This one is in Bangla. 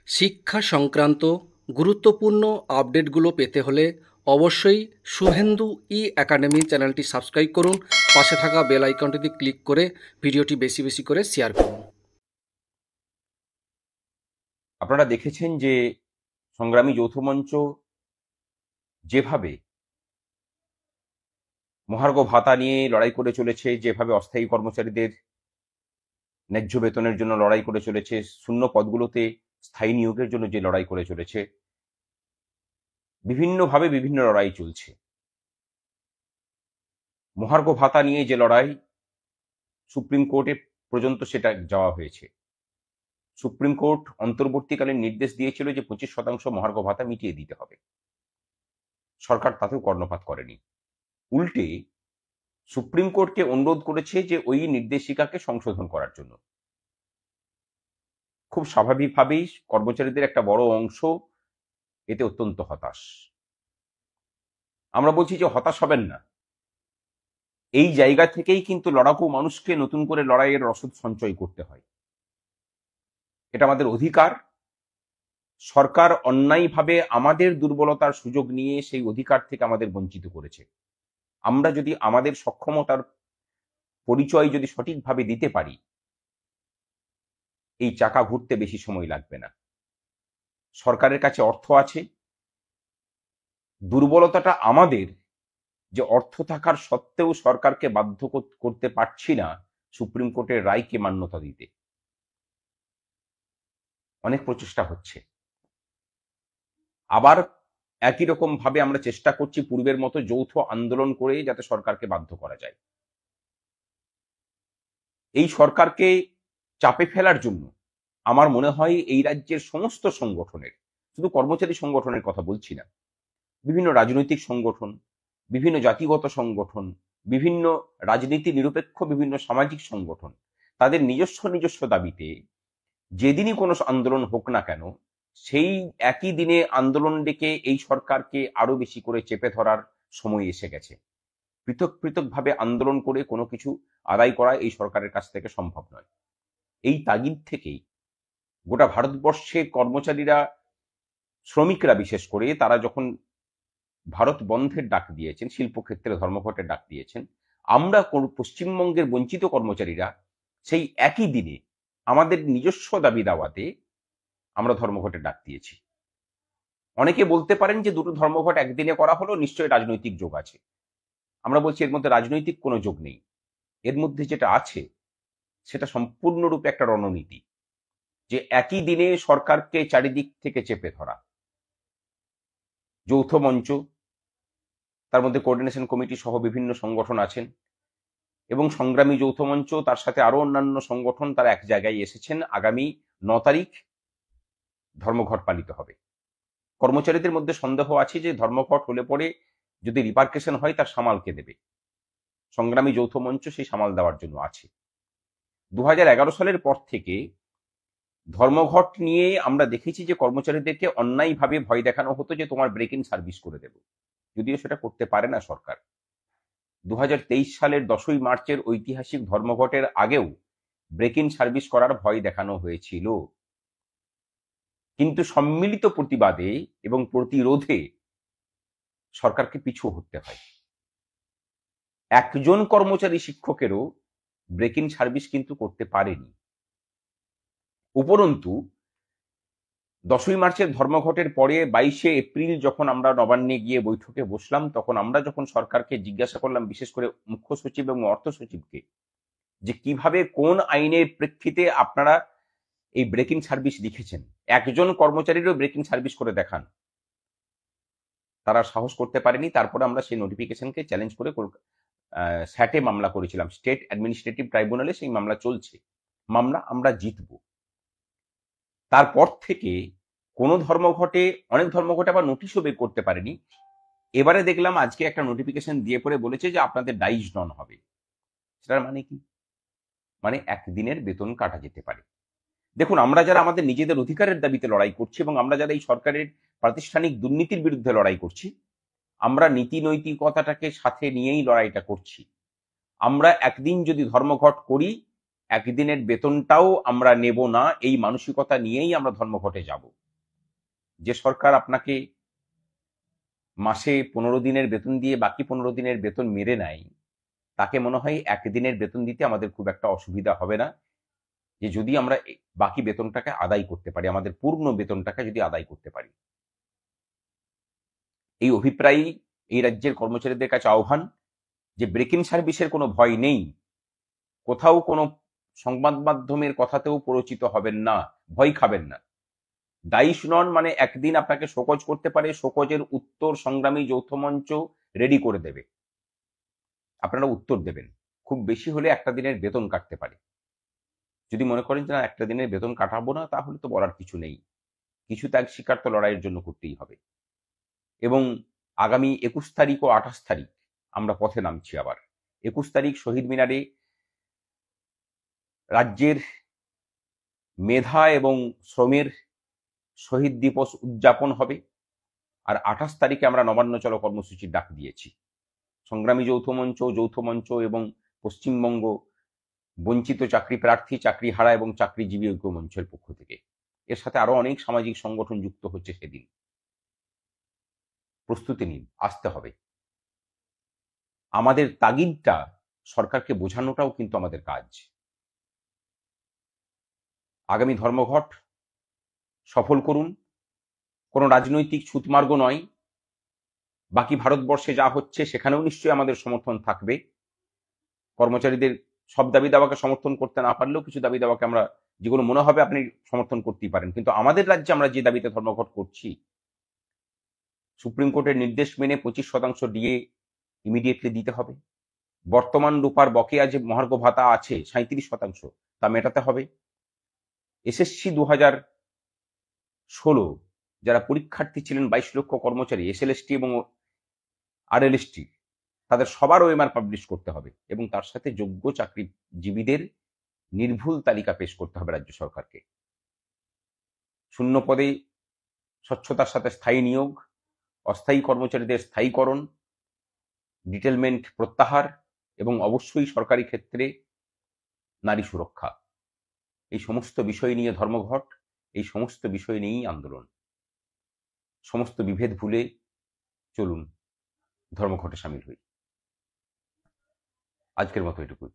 শিক্ষা সংক্রান্ত গুরুত্বপূর্ণ আপডেটগুলো পেতে হলে অবশ্যই শুভেন্দু একাডেমি চ্যানেলটি সাবস্ক্রাইব করুন। পাশে থাকা বেল আইকনটিতে ক্লিক করে ভিডিওটি বেশি বেশি করে শেয়ার করুন। আপনারা দেখেছেন যে সংগ্রামী যৌথ মঞ্চ যেভাবে মহার্ঘ ভাতা নিয়ে লড়াই করে চলেছে, যেভাবে অস্থায়ী কর্মচারীদের ন্যায্য বেতনের জন্য লড়াই করে চলেছে, শূন্য পদগুলোতে স্থায়ী নিয়োগের জন্য যে লড়াই করে চলেছে, বিভিন্নভাবে বিভিন্ন লড়াই চলছে। মহার্ঘ ভাতা নিয়ে যে লড়াই, সুপ্রিম কোর্টে পর্যন্ত সেটা যাওয়া হয়েছে। সুপ্রিম কোর্ট অন্তর্বর্তীকালীন নির্দেশ দিয়েছিল যে 25% মহার্ঘ ভাতা মিটিয়ে দিতে হবে। সরকার তাতেও কর্ণপাত করেনি, উল্টে সুপ্রিম কোর্টকে অনুরোধ করেছে যে ওই নির্দেশিকাকে সংশোধন করার জন্য। খুব স্বাভাবিকভাবেই কর্মচারীদের একটা বড় অংশ এতে অত্যন্ত হতাশ। আমরা বলছি যে হতাশ হবেন না, এই জায়গা থেকেই কিন্তু লড়াকু মানুষকে নতুন করে লড়াইয়ের রসদ সঞ্চয় করতে হয়। এটা আমাদের অধিকার। সরকার অন্যায়ভাবে আমাদের দুর্বলতার সুযোগ নিয়ে সেই অধিকার থেকে আমাদের বঞ্চিত করেছে। আমরা যদি আমাদের সক্ষমতার পরিচয় যদি সঠিকভাবে দিতে পারি, এই চাকা ঘুরতে বেশি সময় লাগবে না। সরকারের কাছে অর্থ আছে, দুর্বলতাটা আমাদের যে অর্থ থাকার সত্ত্বেও সরকারকে বাধ্য করতে পারছি না সুপ্রিম কোর্টের রায়কে মান্যতা দিতে। অনেক প্রচেষ্টা হচ্ছে, আবার একই রকম ভাবে আমরা চেষ্টা করছি পূর্বের মতো যৌথ আন্দোলন করে যাতে সরকারকে বাধ্য করা যায়। এই সরকারকে চাপে ফেলার জন্য আমার মনে হয় এই রাজ্যের সমস্ত সংগঠনের, শুধু কর্মচারী সংগঠনের কথা বলছি না, বিভিন্ন রাজনৈতিক সংগঠন, বিভিন্ন জাতিগত সংগঠন, বিভিন্ন রাজনীতি নিরপেক্ষ বিভিন্ন সামাজিক সংগঠন, তাদের নিজস্ব নিজস্ব দাবিতে যেদিনই কোনো আন্দোলন হোক না কেন, সেই একই দিনে আন্দোলন ডেকে এই সরকারকে আরো বেশি করে চেপে ধরার সময় এসে গেছে। পৃথক পৃথকভাবে আন্দোলন করে কোনো কিছু আদায় করা এই সরকারের কাছ থেকে সম্ভব নয়। এই তাগিদ থেকেই গোটা ভারতবর্ষে কর্মচারীরা, শ্রমিকরা বিশেষ করে, তারা যখন ভারত বন্ধের ডাক দিয়েছেন, শিল্পক্ষেত্রে ধর্মঘটের ডাক দিয়েছেন, আমরা পশ্চিমবঙ্গের বঞ্চিত কর্মচারীরা সেই একই দিনে আমাদের নিজস্ব দাবি দাওয়াতে আমরা ধর্মঘটের ডাক দিয়েছি। অনেকে বলতে পারেন যে দুটো ধর্মঘট একদিনে করা হলো, নিশ্চয়ই রাজনৈতিক যোগ আছে। আমরা বলছি এর মধ্যে রাজনৈতিক কোনো যোগ নেই। এর মধ্যে যেটা আছে সেটা সম্পূর্ণরূপে একটা রণনীতি, যে একই দিনে সরকারকে চারিদিক থেকে চেপে ধরা। যৌথ মঞ্চ, তার মধ্যে কোঅর্ডিনেশন কমিটি সহ বিভিন্ন সংগঠন আছেন, এবং সংগ্রামী যৌথ মঞ্চ, তার সাথে আরো অন্যান্য সংগঠন, তারা এক জায়গায় এসেছেন। আগামী 9 তারিখ ধর্মঘট পালিত হবে। কর্মচারীদের মধ্যে সন্দেহ আছে যে ধর্মঘট হলে পরে যদি রিপার্কেশন হয় তার সামাল কে দেবে। সংগ্রামী যৌথ মঞ্চ সেই সামাল দেওয়ার জন্য আছে। 2011 সালের পর থেকে ধর্মঘট নিয়ে আমরা দেখেছি যে কর্মচারীদেরকে অন্যায়ভাবে ভয় দেখানো হতো যে তোমার ব্রেক ইন সার্ভিস করে দেব, যদিও সেটা করতে পারে না সরকার। 2023 সালের 10ই মার্চের ঐতিহাসিক ধর্মঘটের আগেও ব্রেক ইন সার্ভিস করার ভয় দেখানো হয়েছিল, কিন্তু সম্মিলিত প্রতিবাদে এবং প্রতিরোধে সরকারকে পিছু হটতে হয়। একজন কর্মচারী শিক্ষকেরও ব্রেক ইন সার্ভিস কিন্তু করতে পারেনি। উপরন্তু 10ই মার্চের ধর্মঘটের পরে 22শে এপ্রিল যখন আমরা নবান্নে গিয়ে বৈঠকে বসলাম, তখন আমরা যখন সরকারকে জিজ্ঞাসা করলাম, বিশেষ করে মুখ্য সচিব এবং অর্থ সচিবকে, যে কিভাবে কোন আইনের প্রেক্ষিতে আপনারা এই ব্রেক ইন সার্ভিস লিখেছেন, একজন কর্মচারীরও ব্রেক ইন সার্ভিস করে দেখান। তারা সাহস করতে পারেনি। তারপরে আমরা সেই নোটিফিকেশনকে চ্যালেঞ্জ করে স্যাটে মামলা করেছিলাম, স্টেট অ্যাডমিনিস্ট্রেটিভ ট্রাইব্যুনালে সেই মামলা চলছে। মামলা আমরা জিতব। তারপর থেকে কোনো ধর্মঘটে, অনেক ধর্মঘটে আবার নোটিশও বের করতে পারেনি। এবারে দেখলাম আজকে একটা নোটিফিকেশন দিয়ে পরে বলেছে যে আপনাদের ডাইজ নন হবে। সেটার মানে কি? মানে একদিনের বেতন কাটা যেতে পারে। দেখুন, আমরা যারা আমাদের নিজেদের অধিকারের দাবিতে লড়াই করছি এবং আমরা যারা এই সরকারের প্রাতিষ্ঠানিক দুর্নীতির বিরুদ্ধে লড়াই করছি, আমরা নীতি নৈতিকতাটাকে সাথে নিয়েই লড়াইটা করছি। আমরা একদিন যদি ধর্মঘট করি, একদিনের বেতনটাও আমরা নেব না, এই মানসিকতা নিয়েই আমরা ধর্মঘটে যাব। যে সরকার আপনাকে মাসে 15 দিনের বেতন দিয়ে বাকি 15 দিনের বেতন মেরে নেয়, তাকে মনে হয় একদিনের বেতন দিতে আমাদের খুব একটা অসুবিধা হবে না, যে যদি আমরা বাকি বেতনটাকে আদায় করতে পারি, আমাদের পূর্ণ বেতনটাকে যদি আদায় করতে পারি। এই অভিপ্রায়ই এই রাজ্যের কর্মচারীদের কাছে আহ্বান যে ব্রেক ইন সার্ভিসের কোনো ভয় নেই, কোথাও কোনো সংবাদ মাধ্যমের কথাতেও পরিচিত হবেন না, ভয় খাবেন না। দায়ী শুনন মানে একদিন আপনাকে শোকজ করতে পারে, শোকজের উত্তর সংগ্রামী যৌথ মঞ্চ রেডি করে দেবে, আপনারা উত্তর দেবেন। খুব বেশি হলে একটা দিনের বেতন কাটতে পারে। যদি মনে করেন যে না একটা দিনের বেতন কাটাবো না, তাহলে তো বলার কিছু নেই, কিছু ত্যাগ স্বীকার তো লড়াইয়ের জন্য করতেই হবে। এবং আগামী 21 তারিখ ও 28 তারিখ আমরা পথে নামছি আবার। 21 তারিখ শহীদ মিনারে রাজ্যের মেধা এবং শ্রমের শহীদ দিবস উদযাপন হবে। আর 28 তারিখে আমরা নবান্ন চলো কর্মসূচির ডাক দিয়েছি সংগ্রামী যৌথ মঞ্চ এবং পশ্চিমবঙ্গ বঞ্চিত চাকরি প্রার্থী, চাকরি হারা এবং চাকরিজীবী ঐক্য মঞ্চের পক্ষ থেকে। এর সাথে আরো অনেক সামাজিক সংগঠন যুক্ত হচ্ছে সেদিন। প্রস্তুতি নিন, আসতে হবে। আমাদের তাগিদটা সরকারকে বোঝানোটাও কিন্তু আমাদের কাজ। আগামী ধর্মঘট সফল করুন, কোনো রাজনৈতিক ছুতমার্গ নয়। বাকি ভারতবর্ষে যা হচ্ছে সেখানেও নিশ্চয়ই আমাদের সমর্থন থাকবে। কর্মচারীদের সব দাবি দাওয়াকে সমর্থন করতে না পারলেও কিছু দাবি দাওয়াকে আমরা, যেগুলো মনে হবে আপনি সমর্থন করতেই পারেন, কিন্তু আমাদের রাজ্যে আমরা যে দাবিতে ধর্মঘট করছি, সুপ্রিম কোর্টের নির্দেশ মেনে 25% ডিএ ইমিডিয়েটলি দিতে হবে। বর্তমান রূপার বকেয়া যে মহার্ঘ ভাতা আছে 37%, তা মেটাতে হবে। এসএসসি 2016 যারা পরীক্ষার্থী ছিলেন 22 লক্ষ কর্মচারী, এসএলএসটি এবং আরএলএসটি, তাদের সবার ওএমআর পাবলিশ করতে হবে এবং তার সাথে যোগ্য চাকরিজীবীদের নির্ভুল তালিকা পেশ করতে হবে রাজ্য সরকারকে। শূন্য পদে স্বচ্ছতার সাথে স্থায়ী নিয়োগ, অস্থায়ী কর্মচারীদের স্থায়ীকরণ, ডিটেলমেন্ট প্রত্যাহার এবং অবশ্যই সরকারি ক্ষেত্রে নারী সুরক্ষা, এই সমস্ত বিষয় নিয়ে ধর্মঘট, এই সমস্ত বিষয় নিয়েই আন্দোলন। সমস্ত বিভেদ ভুলে চলুন ধর্মঘটে সামিল হই। আজকের মতো এটুকুই।